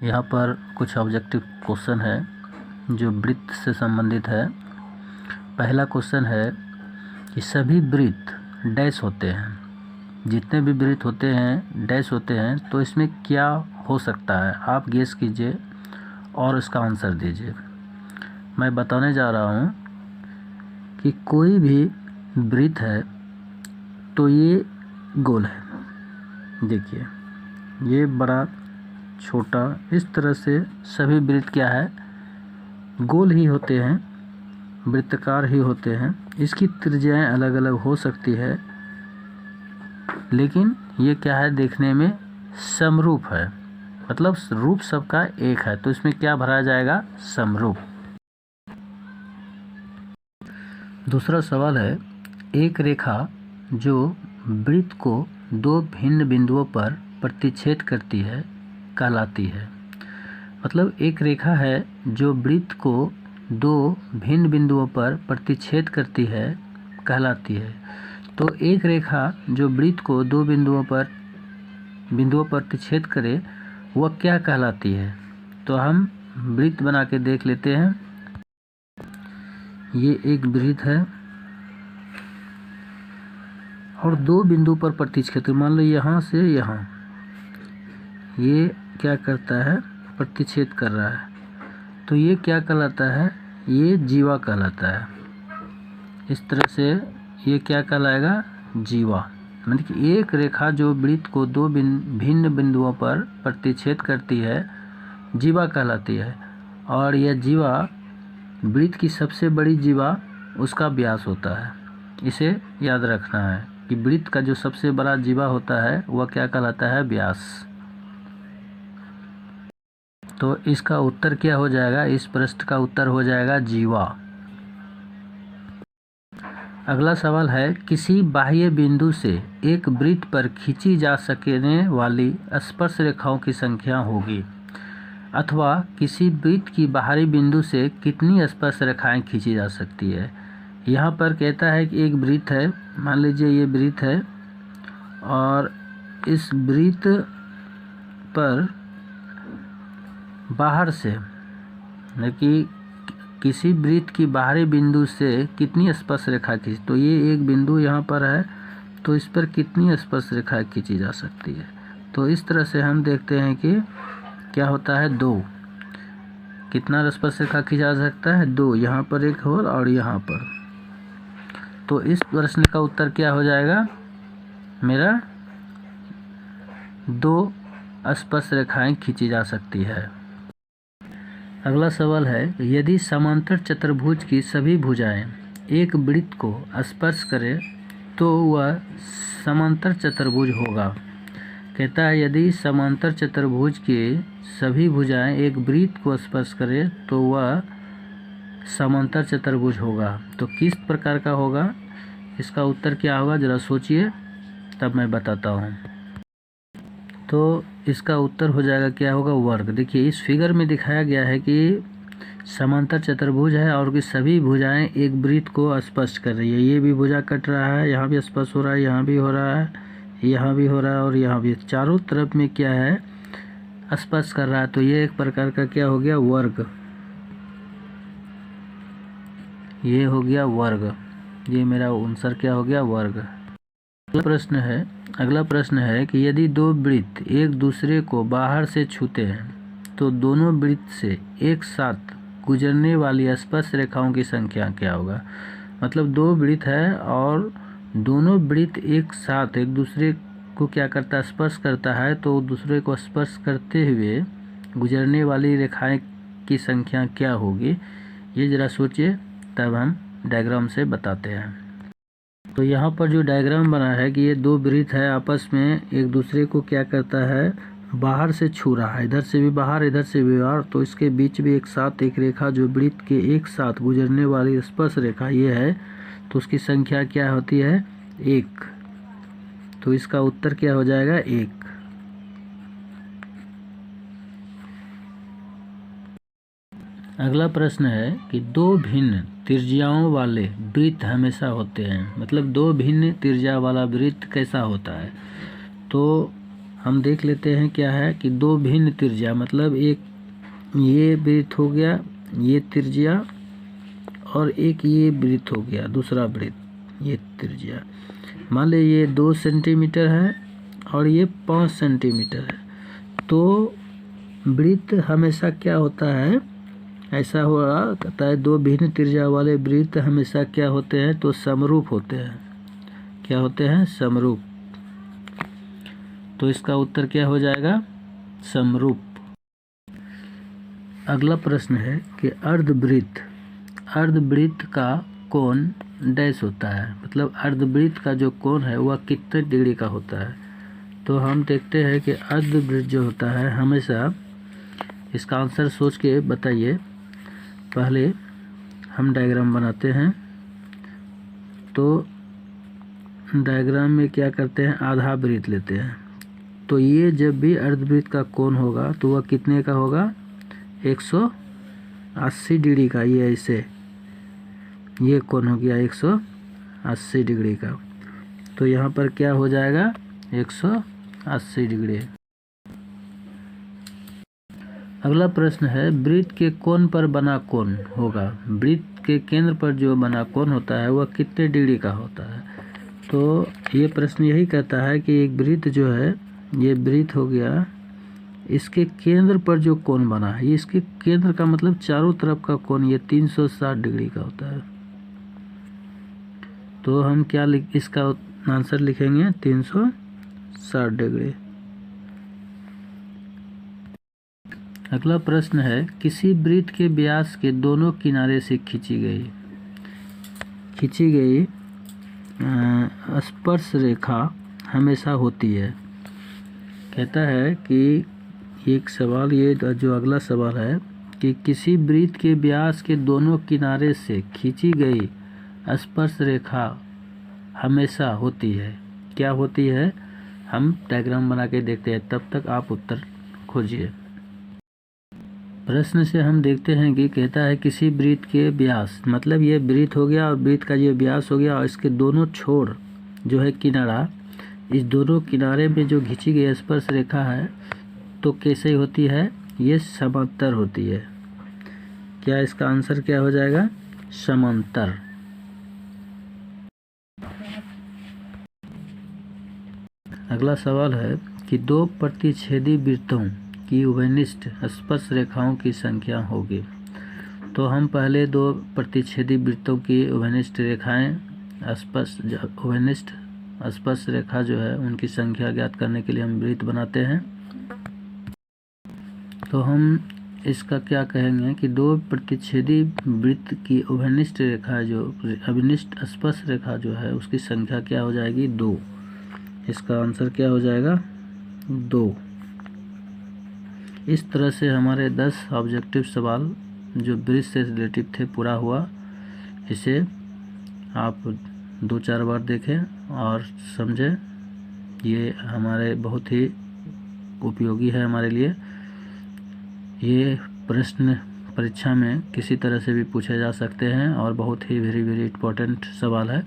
यहाँ पर कुछ ऑब्जेक्टिव क्वेश्चन है जो वृत्त से संबंधित है। पहला क्वेश्चन है कि सभी वृत्त डैश होते हैं, जितने भी वृत्त होते हैं डैश होते हैं, तो इसमें क्या हो सकता है? आप गेस कीजिए और इसका आंसर दीजिए। मैं बताने जा रहा हूँ कि कोई भी वृत्त है तो ये गोल है। देखिए ये बड़ा छोटा इस तरह से सभी वृत्त क्या है, गोल ही होते हैं, वृत्ताकार ही होते हैं। इसकी त्रिज्याएं अलग अलग हो सकती है, लेकिन ये क्या है, देखने में समरूप है, मतलब रूप सबका एक है, तो इसमें क्या भरा जाएगा, समरूप। दूसरा सवाल है, एक रेखा जो वृत्त को दो भिन्न बिंदुओं पर प्रतिच्छेद करती है कहलाती है। मतलब एक रेखा है जो वृत्त को दो भिन्न बिंदुओं पर प्रतिच्छेद करती है कहलाती है। तो एक रेखा जो वृत्त को दो बिंदुओं पर प्रतिच्छेद करे वह क्या कहलाती है? तो हम वृत्त बना के देख लेते हैं। ये एक वृत्त है और दो बिंदु पर प्रतिच्छेद, मान लो यहाँ से यहाँ, ये क्या करता है, प्रतिच्छेद कर रहा है, तो ये क्या कहलाता है, ये जीवा कहलाता है। इस तरह से ये क्या कहलाएगा, जीवा। मतलब कि एक रेखा जो वृत्त को दो भिन्न बिंदुओं पर प्रतिच्छेद करती है जीवा कहलाती है। और यह जीवा, वृत्त की सबसे बड़ी जीवा उसका व्यास होता है। इसे याद रखना है कि वृत्त का जो सबसे बड़ा जीवा होता है वह क्या कहलाता है, व्यास। तो इसका उत्तर क्या हो जाएगा, इस प्रश्न का उत्तर हो जाएगा जीवा। अगला सवाल है, किसी बाह्य बिंदु से एक वृत्त पर खींची जा सकने वाली स्पर्श रेखाओं की संख्या होगी, अथवा किसी वृत्त की बाहरी बिंदु से कितनी स्पर्श रेखाएं खींची जा सकती है। यहाँ पर कहता है कि एक वृत्त है, मान लीजिए ये वृत्त है, और इस वृत्त पर बाहर से, कि किसी वृत्त की बाहरी बिंदु से कितनी स्पर्श रेखा खींची, तो ये एक बिंदु यहाँ पर है, तो इस पर कितनी स्पर्श रेखा खींची जा सकती है। तो इस तरह से हम देखते हैं कि क्या होता है, दो। कितना स्पर्श रेखा खींचा जा सकता है, दो। यहाँ पर एक हो और यहाँ पर। तो इस प्रश्न का उत्तर क्या हो जाएगा मेरा, दो स्पर्श रेखाएं खींची जा सकती है। अगला सवाल है, यदि समांतर चतुर्भुज की सभी भुजाएं एक वृत्त को स्पर्श करें तो वह समांतर चतुर्भुज होगा। कहता है यदि समांतर चतुर्भुज के सभी भुजाएं एक वृत्त को स्पर्श करें तो वह समांतर चतुर्भुज होगा। तो किस प्रकार का होगा, इसका उत्तर क्या होगा, ज़रा सोचिए, तब मैं बताता हूँ। तो इसका उत्तर हो जाएगा, क्या होगा, वर्ग। देखिए इस फिगर में दिखाया गया है कि समांतर चतुर्भुज है और कि सभी भुजाएं एक वृत्त को स्पर्श कर रही है। ये भी भुजा कट रहा है, यहाँ भी स्पर्श हो रहा है, यहाँ भी हो रहा है, यहाँ भी हो रहा है और यहाँ भी, चारों तरफ में क्या है, स्पर्श कर रहा है। तो ये एक प्रकार का क्या हो गया, वर्ग। ये हो गया वर्ग, ये मेरा आंसर क्या हो गया, वर्ग। अगला प्रश्न है कि यदि दो वृत्त एक दूसरे को बाहर से छूते हैं तो दोनों वृत्त से एक साथ गुजरने वाली स्पर्श रेखाओं की संख्या क्या होगा। मतलब दो वृत्त है और दोनों वृत्त एक साथ एक दूसरे को क्या करता है, स्पर्श करता है, तो दूसरे को स्पर्श करते हुए गुजरने वाली रेखाएं की संख्या क्या होगी, ये ज़रा सोचिए, तब हम डायग्राम से बताते हैं। तो यहाँ पर जो डायग्राम बना है कि ये दो वृत्त है, आपस में एक दूसरे को क्या करता है, बाहर से छू रहा है, इधर से भी बाहर इधर से भी बाहर, तो इसके बीच भी एक साथ एक रेखा जो वृत्त के एक साथ गुजरने वाली स्पर्श रेखा ये है, तो उसकी संख्या क्या होती है, एक। तो इसका उत्तर क्या हो जाएगा, एक। अगला प्रश्न है कि दो भिन्न त्रिज्याओं वाले वृत्त हमेशा होते हैं। मतलब दो भिन्न त्रिज्या वाला वृत्त कैसा होता है। तो हम देख लेते हैं क्या है कि दो भिन्न त्रिज्या, मतलब एक ये वृत्त हो गया, ये त्रिज्या, और एक ये वृत्त हो गया, दूसरा वृत्त, ये त्रिज्या। मान लीजिए ये 2 सेंटीमीटर है और ये 5 सेंटीमीटर है। तो वृत्त हमेशा क्या होता है, ऐसा हुआ कहता है दो भिन्न त्रिज्या वाले वृत्त हमेशा क्या होते हैं, तो समरूप होते हैं। क्या होते हैं? समरूप। तो इसका उत्तर क्या हो जाएगा? समरूप। अगला प्रश्न है कि अर्धवृत्त का कोण डैश होता है, मतलब अर्धवृत्त का जो कोण है वह कितने डिग्री का होता है। तो हम देखते हैं कि अर्धवृत्त जो होता है हमेशा, इसका आंसर सोच के बताइए। पहले हम डायग्राम बनाते हैं। तो डायग्राम में क्या करते हैं, आधा वृत्त लेते हैं। तो ये जब भी अर्धवृत्त का कोण होगा तो वह कितने का होगा? 180 डिग्री का। ये ऐसे ये कोण हो गया 180 डिग्री का। तो यहाँ पर क्या हो जाएगा? 180 डिग्री। अगला प्रश्न है, वृत्त के कोण पर बना कोण होगा, वृत्त के केंद्र पर जो बना कोण होता है वह कितने डिग्री का होता है। तो ये प्रश्न यही कहता है कि एक वृत्त जो है, ये वृत्त हो गया, इसके केंद्र पर जो कोण बना है, ये इसके केंद्र का मतलब चारों तरफ का कोण ये 360 डिग्री का होता है। तो हम क्या इसका आंसर लिखेंगे? 360 डिग्री। अगला प्रश्न है, किसी वृत्त के व्यास के दोनों किनारे से खींची गई स्पर्श रेखा हमेशा होती है। कहता है कि एक सवाल, ये जो अगला सवाल है कि किसी वृत्त के व्यास के दोनों किनारे से खींची गई स्पर्श रेखा हमेशा होती है। क्या होती है? हम डायग्राम बना के देखते हैं, तब तक आप उत्तर खोजिए। प्रश्न से हम देखते हैं कि कहता है किसी वृत्त के व्यास, मतलब ये वृत्त हो गया और वृत्त का ये व्यास हो गया और इसके दोनों छोर जो है किनारा, इस दोनों किनारे में जो खींची गई स्पर्श रेखा है तो कैसे होती है? ये समांतर होती है। क्या इसका आंसर क्या हो जाएगा? समांतर। अगला सवाल है कि दो प्रतिच्छेदी वृत्तों की उभयनिष्ठ स्पर्श रेखाओं की संख्या होगी। तो हम पहले दो प्रतिच्छेदी वृत्तों की उभयनिष्ठ रेखाएं उभयनिष्ठ स्पर्श रेखा जो है उनकी संख्या ज्ञात करने के लिए हम वृत्त बनाते हैं। तो हम इसका क्या कहेंगे कि दो प्रतिच्छेदी वृत्त की उभयनिष्ठ रेखा जो अभिनिष्ठ स्पर्श रेखा जो है उसकी संख्या क्या हो जाएगी? 2। इसका आंसर क्या हो जाएगा? 2। इस तरह से हमारे 10 ऑब्जेक्टिव सवाल जो वृत्त से रिलेटिव थे पूरा हुआ। इसे आप 2-4 बार देखें और समझें। ये हमारे बहुत ही उपयोगी है हमारे लिए। ये प्रश्न परीक्षा में किसी तरह से भी पूछे जा सकते हैं और बहुत ही वेरी इम्पोर्टेंट सवाल है।